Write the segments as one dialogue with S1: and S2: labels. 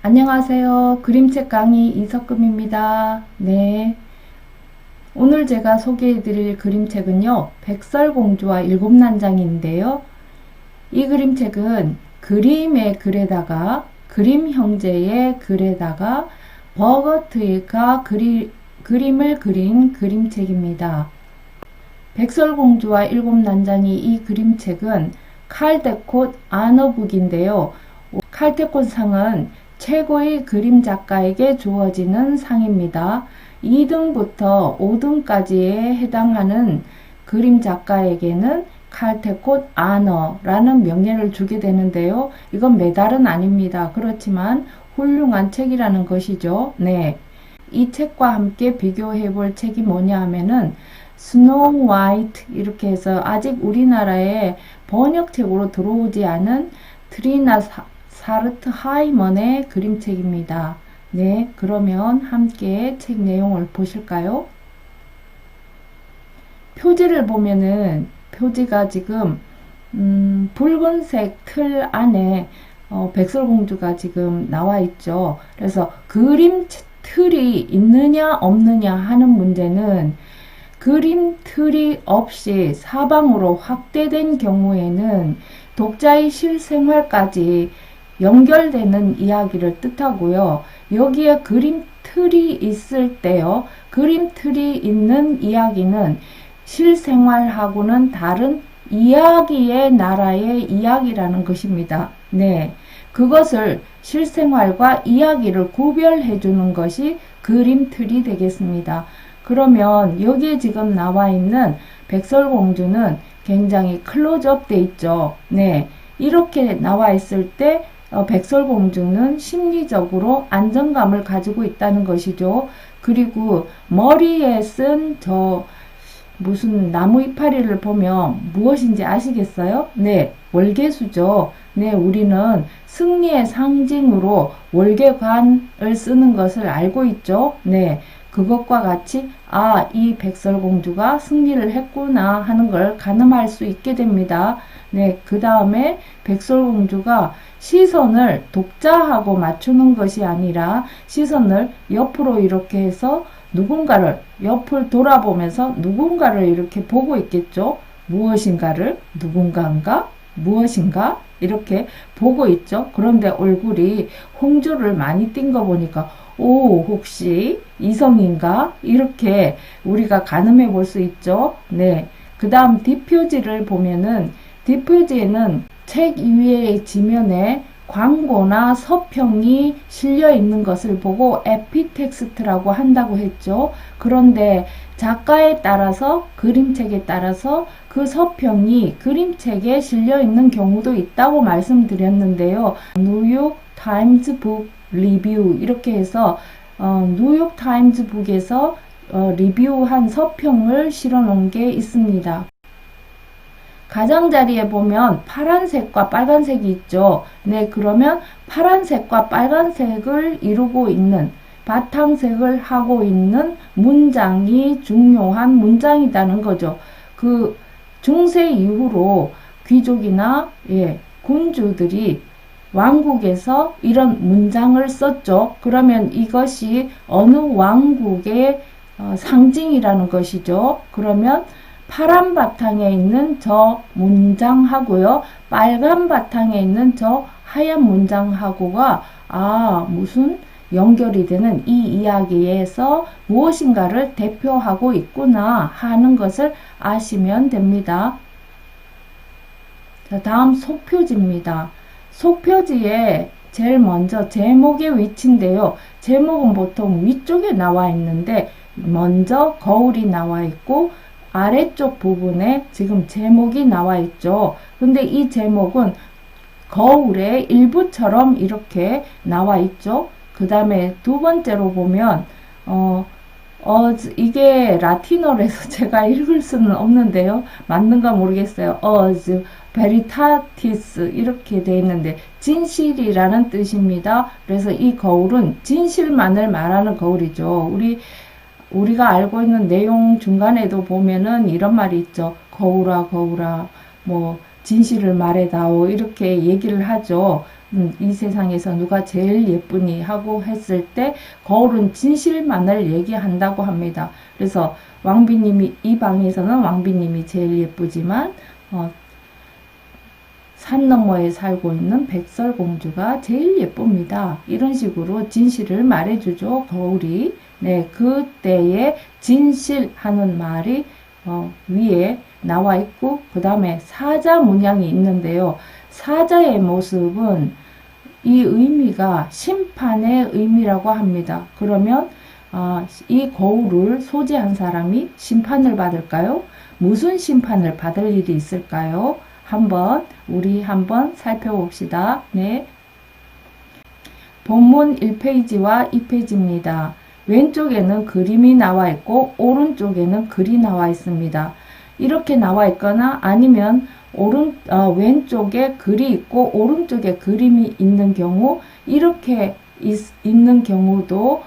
S1: 안녕하세요. 그림책 강의 이석금입니다. 네. 오늘 제가 소개해드릴 그림책은요, 백설공주와 일곱난장인데요. 이 그림책은 그림의 글에다가, 그림 형제의 글에다가 버거트가 그림을 그린 그림책입니다. 백설공주와 일곱난장이 이 그림책은 칼데콧 아너북인데요. 칼데콧 상은 최고의 그림 작가에게 주어지는 상입니다. 2등부터 5등까지에 해당하는 그림 작가에게는 칼테콧 아너라는 명예를 주게 되는데요. 이건 메달은 아닙니다. 그렇지만 훌륭한 책이라는 것이죠. 네. 이 책과 함께 비교해 볼 책이 뭐냐 하면은 스노우 화이트 이렇게 해서 아직 우리나라에 번역책으로 들어오지 않은 트리나 사르트 하이먼의 그림책입니다. 네, 그러면 함께 책 내용을 보실까요? 표지를 보면은 표지가 지금 붉은색 틀 안에 백설공주가 지금 나와 있죠. 그래서 그림 틀이 있느냐 없느냐 하는 문제는 그림 틀이 없이 사방으로 확대된 경우에는 독자의 실생활까지 연결되는 이야기를 뜻하고요. 여기에 그림 틀이 있을 때요. 그림 틀이 있는 이야기는 실생활하고는 다른 이야기의 나라의 이야기라는 것입니다. 네. 그것을 실생활과 이야기를 구별해 주는 것이 그림 틀이 되겠습니다. 그러면 여기에 지금 나와 있는 백설공주는 굉장히 클로즈업 돼 있죠. 네. 이렇게 나와 있을 때 백설공주는 심리적으로 안정감을 가지고 있다는 것이죠. 그리고 머리에 쓴 무슨 나무 이파리를 보면 무엇인지 아시겠어요? 네, 월계수죠. 네, 우리는 승리의 상징으로 월계관을 쓰는 것을 알고 있죠. 네, 그것과 같이 이 백설공주가 승리를 했구나 하는 걸 가늠할 수 있게 됩니다. 네, 그 다음에 백설공주가 시선을 독자하고 맞추는 것이 아니라 시선을 옆으로 이렇게 해서 누군가를 옆을 돌아보면서 누군가를 이렇게 보고 있겠죠. 무엇인가를 누군가인가 무엇인가 이렇게 보고 있죠. 그런데 얼굴이 홍조를 많이 띈 거 보니까 혹시 이성인가 이렇게 우리가 가늠해 볼 수 있죠. 네. 그 다음 뒷표지를 보면은 뒷표지에는 책 위의 지면에 광고나 서평이 실려 있는 것을 보고 에피텍스트라고 한다고 했죠. 그런데 작가에 따라서 그림책에 따라서 그 서평이 그림책에 실려 있는 경우도 있다고 말씀드렸는데요. 뉴욕 타임즈 북 리뷰 이렇게 해서 뉴욕 타임즈 북에서 리뷰한 서평을 실어 놓은 게 있습니다. 가장자리에 보면 파란색과 빨간색이 있죠. 네, 그러면 파란색과 빨간색을 이루고 있는 바탕색을 하고 있는 문장이 중요한 문장이라는 거죠. 그 중세 이후로 귀족이나 군주들이 왕국에서 이런 문장을 썼죠. 그러면 이것이 어느 왕국의 상징이라는 것이죠. 그러면 파란 바탕에 있는 저 문장하고요. 빨간 바탕에 있는 저 하얀 문장하고가 무슨 연결이 되는 이 이야기에서 무엇인가를 대표하고 있구나 하는 것을 아시면 됩니다. 자, 다음 속표지입니다. 속표지에 제일 먼저 제목의 위치인데요. 제목은 보통 위쪽에 나와 있는데 먼저 거울이 나와 있고 아래쪽 부분에 지금 제목이 나와 있죠. 근데 이 제목은 거울의 일부처럼 이렇게 나와 있죠. 그 다음에 두 번째로 보면 이게 라틴어라서 제가 읽을 수는 없는데요. 맞는가 모르겠어요. 베리타티스 이렇게 되어 있는데 진실이라는 뜻입니다. 그래서 이 거울은 진실만을 말하는 거울이죠. 우리가 알고 있는 내용 중간에도 보면은 이런 말이 있죠. 거울아, 거울아, 진실을 말해다오 이렇게 얘기를 하죠. 이 세상에서 누가 제일 예쁘니 하고 했을 때 거울은 진실만을 얘기한다고 합니다. 그래서 왕비님이 이 방에서는 왕비님이 제일 예쁘지만 산 너머에 살고 있는 백설공주가 제일 예쁩니다. 이런 식으로 진실을 말해주죠. 거울이. 네, 그때의 진실하는 말이 위에 나와 있고 그 다음에 사자 문양이 있는데요. 사자의 모습은 이 의미가 심판의 의미라고 합니다. 그러면 이 거울을 소지한 사람이 심판을 받을까요? 무슨 심판을 받을 일이 있을까요? 우리 한번 살펴봅시다. 네. 본문 1페이지와 2페이지입니다. 왼쪽에는 그림이 나와 있고 오른쪽에는 글이 나와 있습니다. 이렇게 나와 있거나 아니면 왼쪽에 글이 있고 오른쪽에 그림이 있는 경우 이렇게 있는 경우도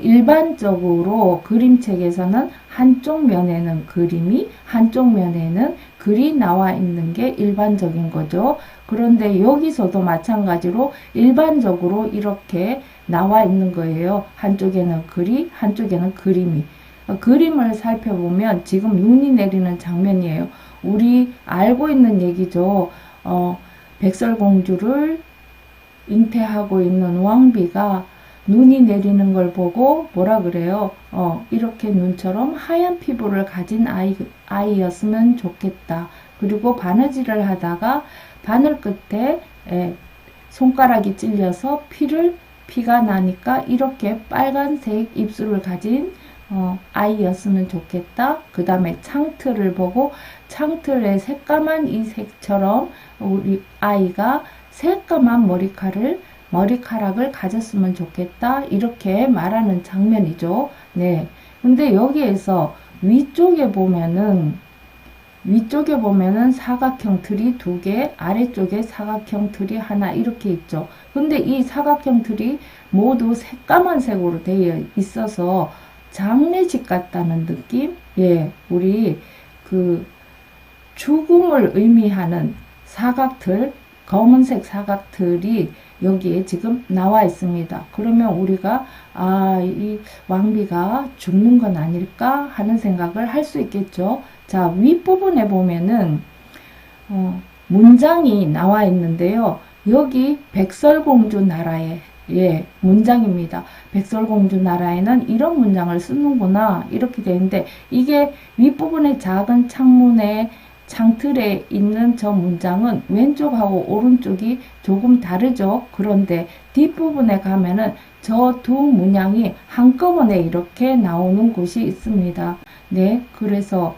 S1: 일반적으로 그림책에서는 한쪽 면에는 그림이 한쪽 면에는 글이 나와 있는 게 일반적인 거죠. 그런데 여기서도 마찬가지로 일반적으로 이렇게 나와 있는 거예요. 한쪽에는 글이 한쪽에는 그림이. 그림을 살펴보면 지금 눈이 내리는 장면이에요. 우리 알고 있는 얘기죠. 백설공주를 잉태하고 있는 왕비가 눈이 내리는 걸 보고 뭐라 그래요? 이렇게 눈처럼 하얀 피부를 가진 아이였으면 좋겠다. 그리고 바느질을 하다가 바늘 끝에 손가락이 찔려서 피가 나니까 이렇게 빨간색 입술을 가진 아이였으면 좋겠다. 그 다음에 창틀을 보고 창틀에 새까만 이 색처럼 우리 아이가 새까만 머리카락을 가졌으면 좋겠다. 이렇게 말하는 장면이죠. 네. 근데 여기에서 위쪽에 보면은 사각형 틀이 2개, 아래쪽에 사각형 틀이 하나 이렇게 있죠. 근데 이 사각형 틀이 모두 새까만 색으로 되어 있어서 장례식 같다는 느낌? 예, 우리 죽음을 의미하는 사각틀, 검은색 사각틀이 여기에 지금 나와 있습니다. 그러면 우리가 이 왕비가 죽는 건 아닐까 하는 생각을 할 수 있겠죠. 자, 윗부분에 보면은 문장이 나와 있는데요. 여기 백설공주 나라의 문장입니다. 백설공주 나라에는 이런 문장을 쓰는구나 이렇게 되는데 이게 윗부분의 작은 창문에 창틀에 있는 저 문장은 왼쪽하고 오른쪽이 조금 다르죠. 그런데 뒷부분에 가면은 저 두 문양이 한꺼번에 이렇게 나오는 곳이 있습니다. 네, 그래서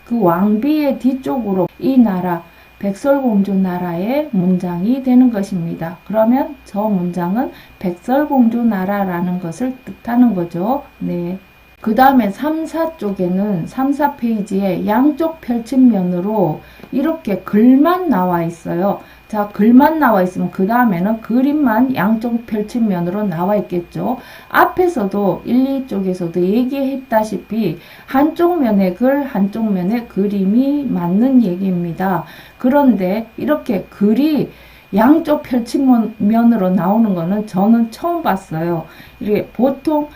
S1: 그 왕비의 뒤쪽으로 이 나라 백설공주 나라의 문장이 되는 것입니다. 그러면 저 문장은 백설공주 나라라는 것을 뜻하는 거죠. 네. 그 다음에 3, 4쪽에는 3, 4페이지에 양쪽 펼친면으로 이렇게 글만 나와 있어요. 자, 글만 나와 있으면 그 다음에는 그림만 양쪽 펼친면으로 나와 있겠죠. 앞에서도 1, 2쪽에서도 얘기했다시피 한쪽 면에 글, 한쪽 면에 그림이 맞는 얘기입니다. 그런데 이렇게 글이 양쪽 펼친면으로 나오는 거는 저는 처음 봤어요. 이게 보통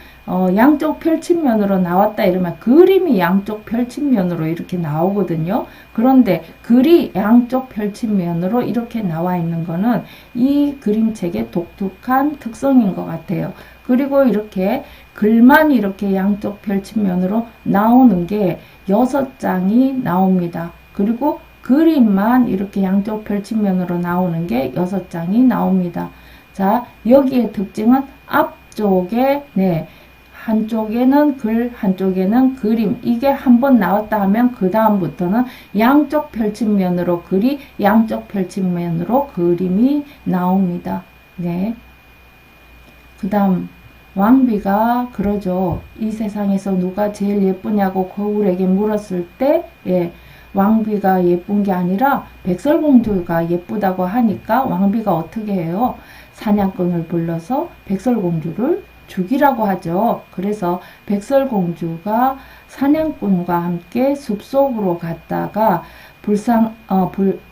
S1: 양쪽 펼친면으로 나왔다 이러면 그림이 양쪽 펼친면으로 이렇게 나오거든요. 그런데 글이 양쪽 펼친면으로 이렇게 나와 있는 거는 이 그림책의 독특한 특성인 것 같아요. 그리고 이렇게 글만 이렇게 양쪽 펼친면으로 나오는 게 6장이 나옵니다. 그리고 그림만 이렇게 양쪽 펼친면으로 나오는 게 6장이 나옵니다. 자, 여기의 특징은 앞쪽에 한쪽에는 글, 한쪽에는 그림. 이게 한번 나왔다 하면 그 다음부터는 양쪽 펼친면으로 글이, 양쪽 펼친면으로 그림이 나옵니다. 네. 그 다음 왕비가 그러죠. 이 세상에서 누가 제일 예쁘냐고 거울에게 물었을 때 왕비가 예쁜 게 아니라 백설공주가 예쁘다고 하니까 왕비가 어떻게 해요? 사냥꾼을 불러서 백설공주를 죽이라고 하죠. 그래서 백설공주가 사냥꾼과 함께 숲속으로 갔다가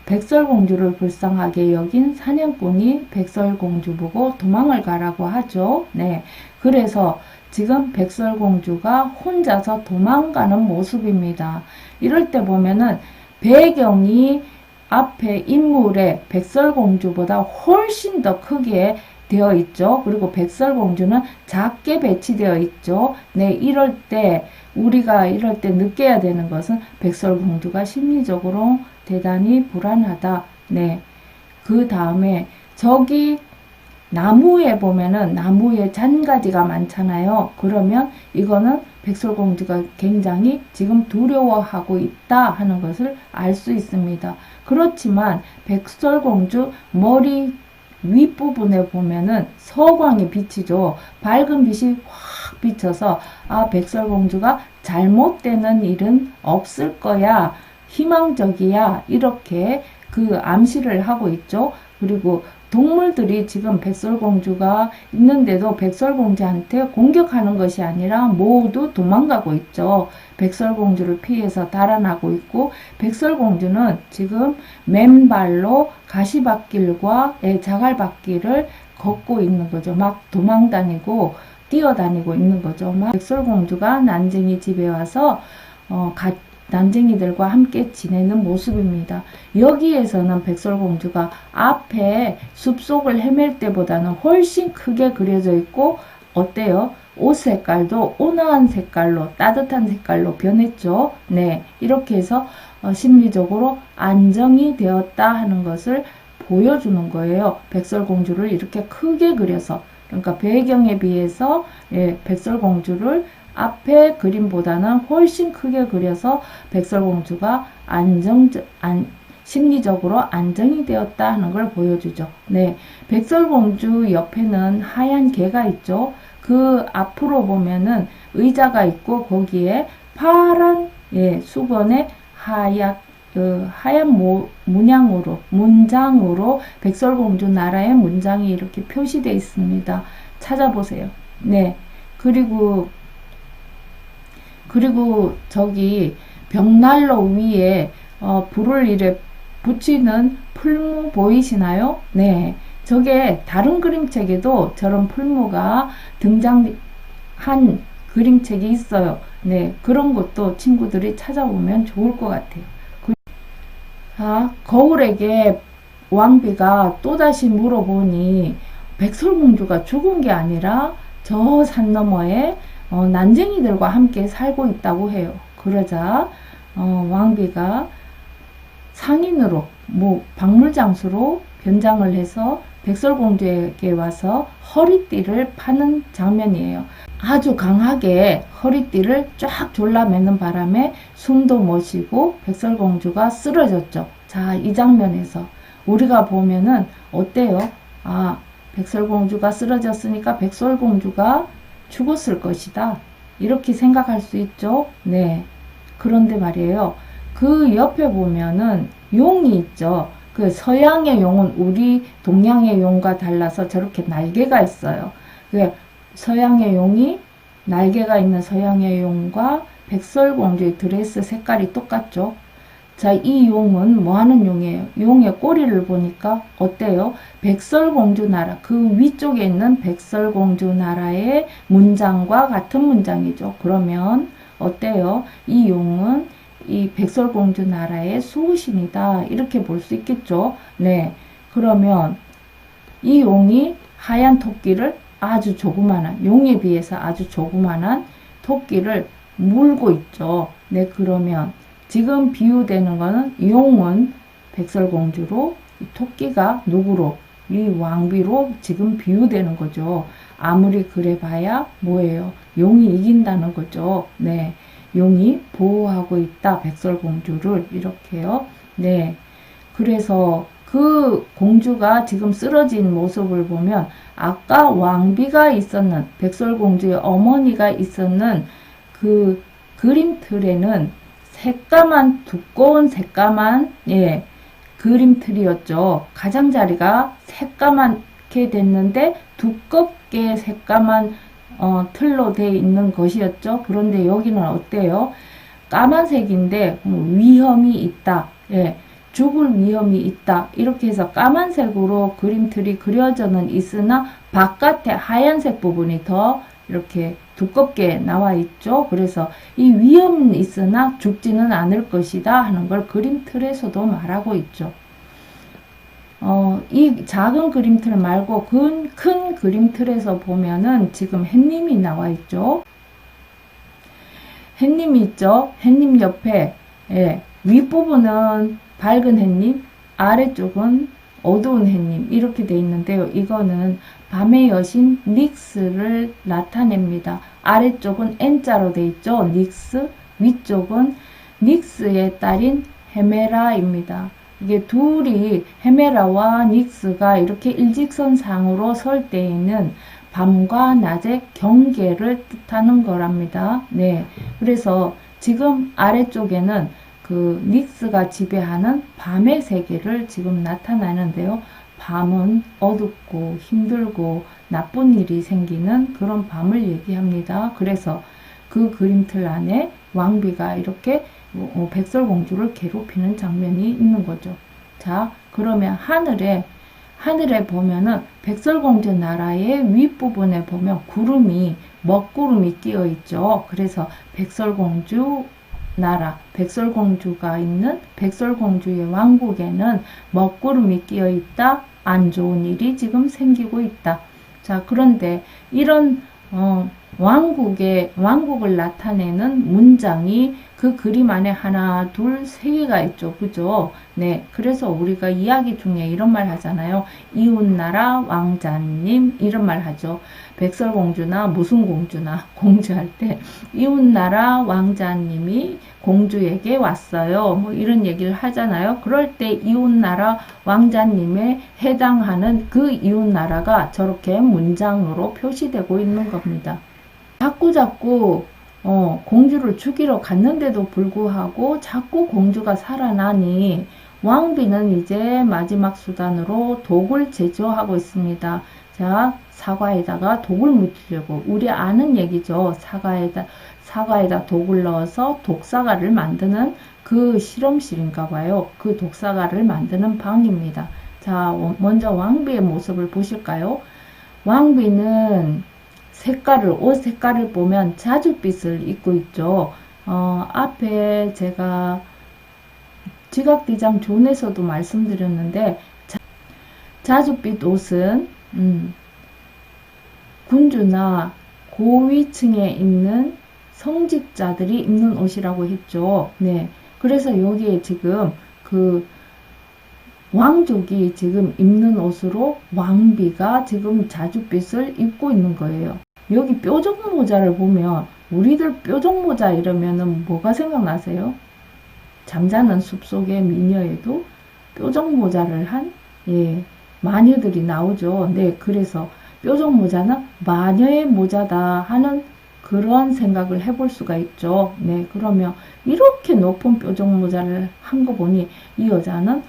S1: 백설공주를 불쌍하게 여긴 사냥꾼이 백설공주 보고 도망을 가라고 하죠. 네. 그래서 지금 백설공주가 혼자서 도망가는 모습입니다. 이럴 때 보면은 배경이 앞에 인물의 백설공주보다 훨씬 더 크게 되어 있죠. 그리고 백설공주는 작게 배치되어 있죠. 네, 우리가 이럴 때 느껴야 되는 것은 백설공주가 심리적으로 대단히 불안하다. 네. 그 다음에 저기 나무에 보면은 나무에 잔가지가 많잖아요. 그러면 이거는 백설공주가 굉장히 지금 두려워하고 있다 하는 것을 알 수 있습니다. 그렇지만 백설공주 머리 윗부분에 보면은 서광이 비치죠. 밝은 빛이 확 비쳐서 백설공주가 잘못되는 일은 없을 거야. 희망적이야. 이렇게 그 암시를 하고 있죠. 그리고 동물들이 지금 백설공주가 있는데도 백설공주한테 공격하는 것이 아니라 모두 도망가고 있죠. 백설공주를 피해서 달아나고 있고, 백설공주는 지금 맨발로 가시밭길과 자갈밭길을 걷고 있는 거죠. 막 도망다니고 뛰어다니고 있는 거죠. 막 백설공주가 난쟁이 집에 와서 난쟁이들과 함께 지내는 모습입니다. 여기에서는 백설공주가 앞에 숲속을 헤맬 때보다는 훨씬 크게 그려져 있고, 어때요? 옷 색깔도 온화한 색깔로, 따뜻한 색깔로 변했죠. 네, 이렇게 해서 심리적으로 안정이 되었다 하는 것을 보여주는 거예요. 백설공주를 이렇게 크게 그려서. 그러니까 배경에 비해서 백설공주를 앞에 그림보다는 훨씬 크게 그려서 백설공주가 심리적으로 안정이 되었다 하는 걸 보여주죠. 네, 백설공주 옆에는 하얀 개가 있죠. 그 앞으로 보면은 의자가 있고 거기에 파란 수건에 하얀 문장으로 백설공주 나라의 문장이 이렇게 표시되어 있습니다. 찾아보세요. 네, 그리고 저기 벽난로 위에 불을 이래 붙이는 풀무 보이시나요? 네. 저게 다른 그림책에도 저런 풀무가 등장한 그림책이 있어요. 네. 그런 것도 친구들이 찾아보면 좋을 것 같아요. 거울에게 왕비가 또다시 물어보니 백설공주가 죽은 게 아니라 저 산 너머에 난쟁이들과 함께 살고 있다고 해요. 그러자 왕비가 상인으로 박물장수로 변장을 해서 백설공주에게 와서 허리띠를 파는 장면이에요. 아주 강하게 허리띠를 쫙 졸라매는 바람에 숨도 못 쉬고 백설공주가 쓰러졌죠. 자, 이 장면에서 우리가 보면은 어때요? 백설공주가 쓰러졌으니까 백설공주가 죽었을 것이다. 이렇게 생각할 수 있죠. 네. 그런데 말이에요. 그 옆에 보면은 용이 있죠. 그 서양의 용은 우리 동양의 용과 달라서 저렇게 날개가 있어요. 서양의 용이 날개가 있는 서양의 용과 백설공주의 드레스 색깔이 똑같죠. 자, 이 용은 뭐 하는 용이에요? 용의 꼬리를 보니까 어때요? 백설공주 나라, 그 위쪽에 있는 백설공주 나라의 문장과 같은 문장이죠. 그러면 어때요? 이 용은 이 백설공주 나라의 수호신이다. 이렇게 볼 수 있겠죠. 네. 그러면 이 용이 하얀 토끼를 아주 조그만한, 용에 비해서 아주 조그만한 토끼를 물고 있죠. 네. 그러면 지금 비유되는 거는 용은 백설공주로, 토끼가 누구로? 이 왕비로 지금 비유되는 거죠. 아무리 그래 봐야 뭐예요? 용이 이긴다는 거죠. 네. 용이 보호하고 있다. 백설공주를 이렇게요. 네. 그래서 그 공주가 지금 쓰러진 모습을 보면 아까 왕비가 있었는, 백설공주의 어머니가 있었는 그 그림틀에는 두꺼운 새까만 그림틀이었죠. 가장자리가 새까맣게 됐는데 두껍게 새까만 틀로 되어 있는 것이었죠. 그런데 여기는 어때요? 까만색인데 위험이 있다. 예, 죽을 위험이 있다. 이렇게 해서 까만색으로 그림틀이 그려져는 있으나 바깥에 하얀색 부분이 더 이렇게 두껍게 나와 있죠. 그래서 이 위험은 있으나 죽지는 않을 것이다 하는 걸 그림틀에서도 말하고 있죠. 이 작은 그림틀 말고 큰 그림틀에서 보면은 지금 햇님이 나와 있죠. 햇님이 있죠. 햇님 옆에, 예, 윗부분은 밝은 햇님, 아래쪽은 어두운 햇님, 이렇게 돼 있는데요. 이거는 밤의 여신 닉스를 나타냅니다. 아래쪽은 N자로 돼 있죠. 닉스, 위쪽은 닉스의 딸인 헤메라입니다. 이게 둘이 헤메라와 닉스가 이렇게 일직선상으로 설 때에는 밤과 낮의 경계를 뜻하는 거랍니다. 네. 그래서 지금 아래쪽에는 그 닉스가 지배하는 밤의 세계를 지금 나타나는데요. 밤은 어둡고 힘들고 나쁜 일이 생기는 그런 밤을 얘기합니다. 그래서 그 그림틀 안에 왕비가 이렇게 백설공주를 괴롭히는 장면이 있는 거죠. 자, 그러면 하늘에 보면은 백설공주 나라의 윗부분에 보면 구름이, 먹구름이 끼어 있죠. 그래서 백설공주 나라, 백설공주가 있는 백설공주의 왕국에는 먹구름이 끼어 있다. 안 좋은 일이 지금 생기고 있다. 자, 그런데 이런 왕국을 나타내는 문장이 그 그림 안에 하나, 둘, 세 개가 있죠. 그죠? 네. 그래서 우리가 이야기 중에 이런 말 하잖아요. 이웃나라 왕자님, 이런 말 하죠. 백설공주나 무슨 공주나 공주할 때, 이웃나라 왕자님이 공주에게 왔어요. 뭐 이런 얘기를 하잖아요. 그럴 때 이웃나라 왕자님에 해당하는 그 이웃나라가 저렇게 문장으로 표시되고 있는 겁니다. 자꾸 공주를 죽이러 갔는데도 불구하고 자꾸 공주가 살아나니 왕비는 이제 마지막 수단으로 독을 제조하고 있습니다. 자, 사과에다가 독을 묻히려고, 우리 아는 얘기죠. 사과에다 독을 넣어서 독사과를 만드는 그 실험실인가 봐요. 그 독사과를 만드는 방입니다. 자, 먼저 왕비의 모습을 보실까요? 왕비는 옷 색깔을 보면 자줏빛을 입고 있죠. 앞에 제가 지각디장 존에서도 말씀드렸는데, 자줏빛 옷은, 군주나 고위층에 있는 성직자들이 입는 옷이라고 했죠. 네. 그래서 여기에 지금 그 왕족이 지금 입는 옷으로 왕비가 지금 자줏빛을 입고 있는 거예요. 여기 뾰족 모자를 보면 우리들 뾰족 모자 이러면은 뭐가 생각나세요? 잠자는 숲속의 미녀에도 뾰족 모자를 한 마녀들이 나오죠. 네, 그래서 뾰족 모자는 마녀의 모자다 하는 그런 생각을 해볼 수가 있죠. 네, 그러면 이렇게 높은 뾰족 모자를 한 거 보니 이 여자는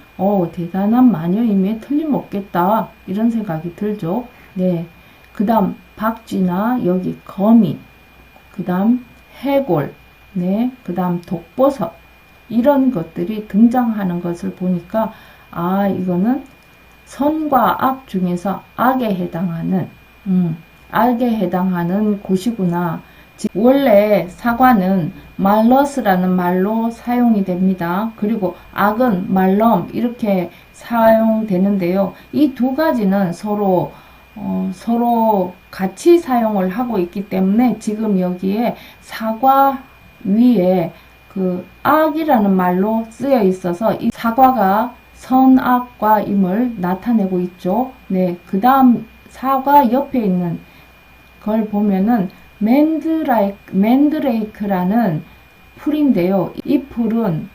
S1: 대단한 마녀임에 틀림없겠다 이런 생각이 들죠. 네, 그 다음 박쥐나 여기 거미, 그 다음 해골, 네, 그 다음 독버섯 이런 것들이 등장하는 것을 보니까 이거는 선과 악 중에서 악에 해당하는 곳이구나. 원래 사과는 말러스라는 말로 사용이 됩니다. 그리고 악은 말럼 이렇게 사용되는데요. 이 두 가지는 서로 같이 사용을 하고 있기 때문에 지금 여기에 사과 위에 그 악이라는 말로 쓰여 있어서 이 사과가 선악과 임을 나타내고 있죠. 네, 그 다음 사과 옆에 있는 걸 보면은 맨드레이크라는 풀인데요. 이 풀은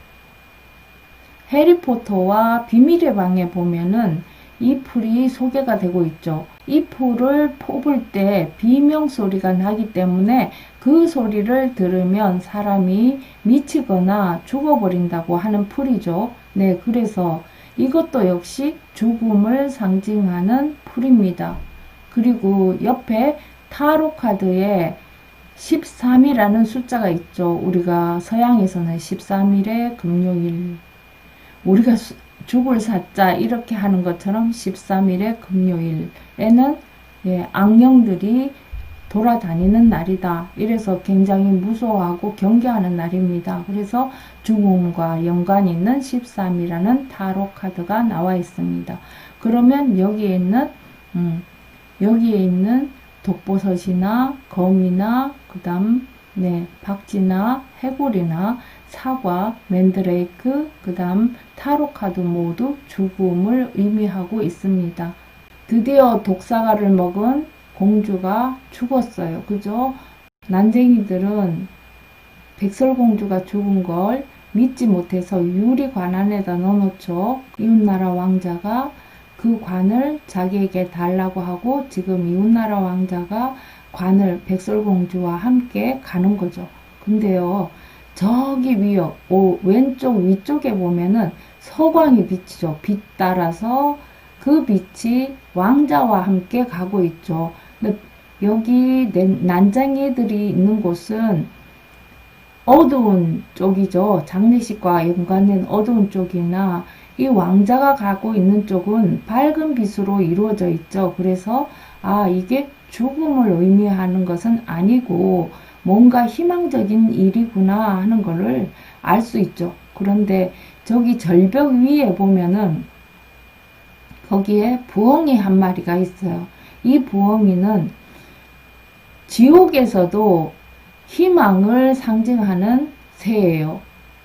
S1: 해리포터와 비밀의 방에 보면은 이 풀이 소개가 되고 있죠. 이 풀을 뽑을 때 비명 소리가 나기 때문에 그 소리를 들으면 사람이 미치거나 죽어버린다고 하는 풀이죠. 네, 그래서 이것도 역시 죽음을 상징하는 풀입니다. 그리고 옆에 타로 카드에 13이라는 숫자가 있죠. 우리가 서양에서는 13일의 금요일, 우리가 죽을 사자 이렇게 하는 것처럼 13일의 금요일에는 예, 악령들이 돌아다니는 날이다. 이래서 굉장히 무서워하고 경계하는 날입니다. 그래서 죽음과 연관이 있는 13이라는 타로 카드가 나와 있습니다. 그러면 여기에 있는 독버섯이나 거미나 그다음 네, 박쥐나 해골이나 사과, 맨드레이크, 그다음 타로 카드 모두 죽음을 의미하고 있습니다. 드디어 독사과를 먹은 공주가 죽었어요. 그죠? 난쟁이들은 백설공주가 죽은 걸 믿지 못해서 유리관 안에다 넣어놓죠. 이웃나라 왕자가 그 관을 자기에게 달라고 하고 지금 이웃나라 왕자가 관을 백설공주와 함께 가는 거죠. 근데요, 저기 위에 왼쪽 위쪽에 보면은 서광이 비치죠. 빛 따라서 그 빛이 왕자와 함께 가고 있죠. 근데 여기 난쟁이들이 있는 곳은 어두운 쪽이죠. 장례식과 연관된 어두운 쪽이나 이 왕자가 가고 있는 쪽은 밝은 빛으로 이루어져 있죠. 그래서 이게 죽음을 의미하는 것은 아니고 뭔가 희망적인 일이구나 하는 것을 알 수 있죠. 그런데 저기 절벽 위에 보면은 거기에 부엉이 한 마리가 있어요. 이 부엉이는 지옥에서도 희망을 상징하는 새예요.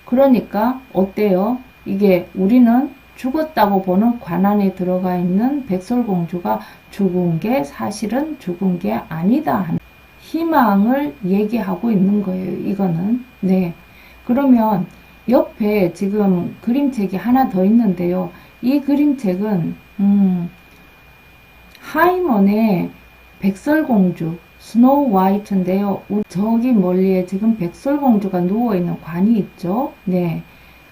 S1: 그러니까 어때요? 이게 우리는 죽었다고 보는 관 안에 들어가 있는 백설공주가 죽은 게 사실은 죽은 게 아니다. 희망을 얘기하고 있는 거예요. 이거는. 네. 그러면 옆에 지금 그림책이 하나 더 있는데요. 이 그림책은 하이먼의 백설공주 스노우 화이트인데요. 저기 멀리에 지금 백설공주가 누워있는 관이 있죠. 네.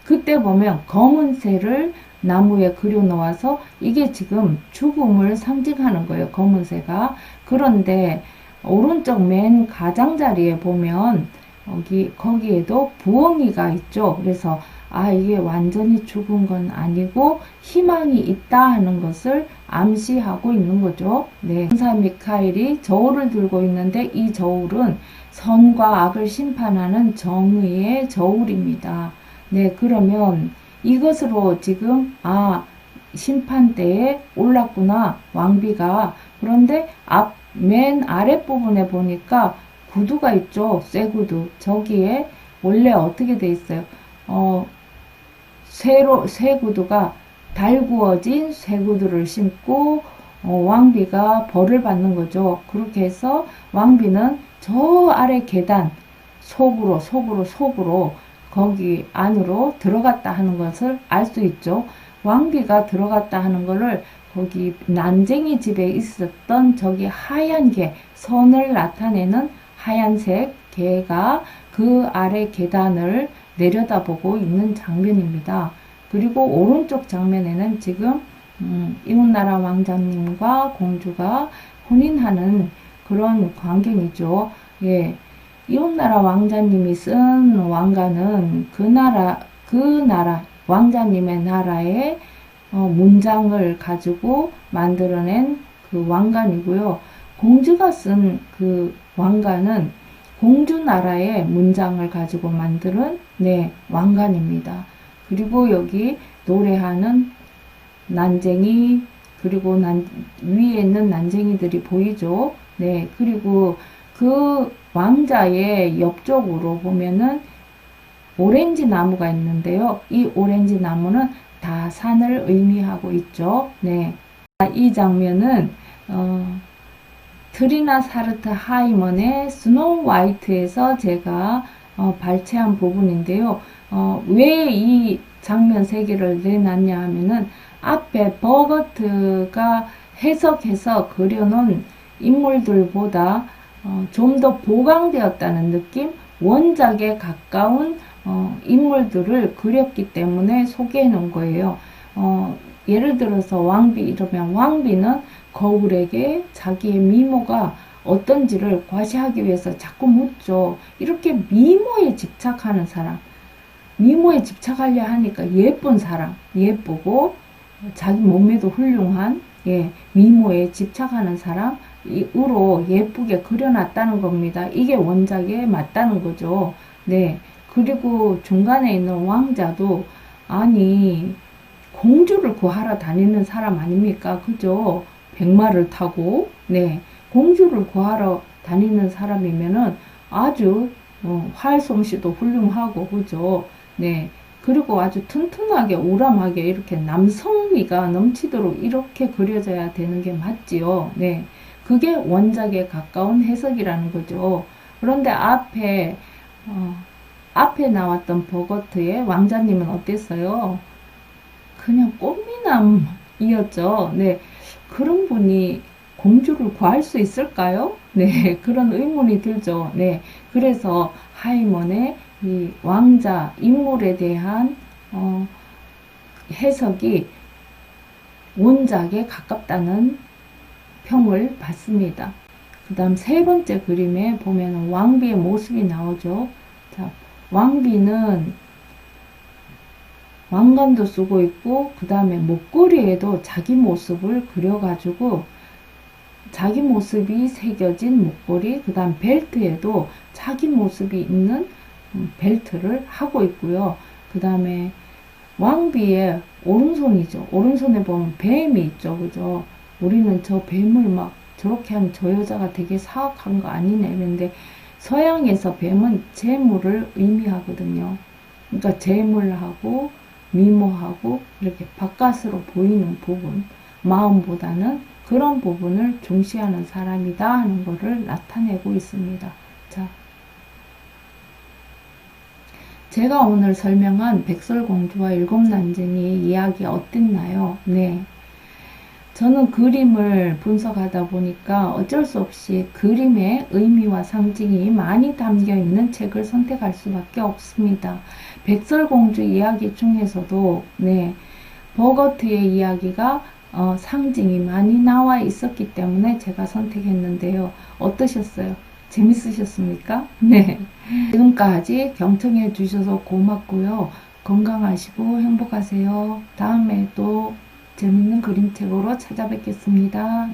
S1: 그때 보면 검은 새를 나무에 그려 놓아서 이게 지금 죽음을 상징하는 거예요. 검은 새가. 그런데 오른쪽 맨 가장자리에 보면 거기에도 부엉이가 있죠. 그래서 이게 완전히 죽은 건 아니고 희망이 있다 하는 것을 암시하고 있는 거죠. 네. 천사 미카엘이 저울을 들고 있는데 이 저울은 선과 악을 심판하는 정의의 저울입니다. 네, 그러면 이것으로 지금 심판대에 올랐구나, 왕비가. 그런데 맨 아랫부분에 보니까 구두가 있죠. 쇠구두. 저기에 원래 어떻게 돼 있어요? 쇠구두가 달구어진 쇠구두를 신고 왕비가 벌을 받는 거죠. 그렇게 해서 왕비는 저 아래 계단 속으로 거기 안으로 들어갔다 하는 것을 알 수 있죠. 왕비가 들어갔다 하는 것을 거기 난쟁이 집에 있었던 저기 하얀 개, 선을 나타내는 하얀색 개가 그 아래 계단을 내려다보고 있는 장면입니다. 그리고 오른쪽 장면에는 지금 이웃나라 왕자님과 공주가 혼인하는 그런 광경이죠. 예. 이웃나라 왕자님이 쓴 왕가는 그 나라 왕자님의 나라의 문장을 가지고 만들어낸 그 왕관이고요. 공주가 쓴 그 왕관은 공주 나라의 문장을 가지고 만드는 왕관입니다. 그리고 여기 노래하는 난쟁이, 그리고 위에 있는 난쟁이들이 보이죠. 네, 그리고 그 왕자의 옆쪽으로 보면은 오렌지 나무가 있는데요. 이 오렌지 나무는 다 산을 의미하고 있죠. 네. 이 장면은 트리나 사르트 하이먼의 스노우 화이트에서 제가 발췌한 부분인데요. 왜 이 장면 세 개를 내놨냐 하면은 앞에 버거트가 해석해서 그려놓은 인물들보다 좀 더 보강되었다는 느낌, 원작에 가까운 인물들을 그렸기 때문에 소개해 놓은 거예요. 예를 들어서 왕비 이러면 왕비는 거울에게 자기의 미모가 어떤지를 과시하기 위해서 자꾸 묻죠. 이렇게 미모에 집착하는 사람, 미모에 집착하려 하니까 예쁜 사람, 예쁘고 자기 몸매도 훌륭한 미모에 집착하는 사람으로 예쁘게 그려놨다는 겁니다. 이게 원작에 맞다는 거죠. 네. 그리고 중간에 있는 왕자도 아니 공주를 구하러 다니는 사람 아닙니까? 그죠? 백마를 타고 공주를 구하러 다니는 사람이면은 아주 활솜씨도 훌륭하고 그죠? 그리고 아주 튼튼하게 우람하게 이렇게 남성미가 넘치도록 이렇게 그려져야 되는 게 맞지요. 그게 원작에 가까운 해석이라는 거죠. 그런데 앞에 나왔던 버거트의 왕자님은 어땠어요? 그냥 꽃미남이었죠. 그런 분이 공주를 구할 수 있을까요? 그런 의문이 들죠. 그래서 하이먼의 이 왕자 인물에 대한 해석이 원작에 가깝다는 평을 받습니다. 그 다음 세 번째 그림에 보면 왕비의 모습이 나오죠. 자, 왕비는 왕관도 쓰고 있고 그 다음에 목걸이에도 자기 모습을 그려가지고 자기 모습이 새겨진 목걸이, 그 다음 벨트에도 자기 모습이 있는 벨트를 하고 있고요. 그 다음에 왕비의 오른손이죠. 오른손에 보면 뱀이 있죠. 그죠? 우리는 저 뱀을 막 저렇게 한 저 여자가 되게 사악한 거 아니네. 그런데 서양에서 뱀은 재물을 의미하거든요. 그러니까 재물하고 미모하고 이렇게 바깥으로 보이는 부분, 마음보다는 그런 부분을 중시하는 사람이다 하는 것을 나타내고 있습니다. 자, 제가 오늘 설명한 백설공주와 일곱난쟁이의 이야기 어땠나요? 저는 그림을 분석하다 보니까 어쩔 수 없이 그림의 의미와 상징이 많이 담겨 있는 책을 선택할 수밖에 없습니다. 백설공주 이야기 중에서도 버거트의 이야기가 상징이 많이 나와 있었기 때문에 제가 선택했는데요. 어떠셨어요? 재밌으셨습니까? 지금까지 경청해 주셔서 고맙고요. 건강하시고 행복하세요. 다음에 또 재밌는 그림책으로 찾아뵙겠습니다.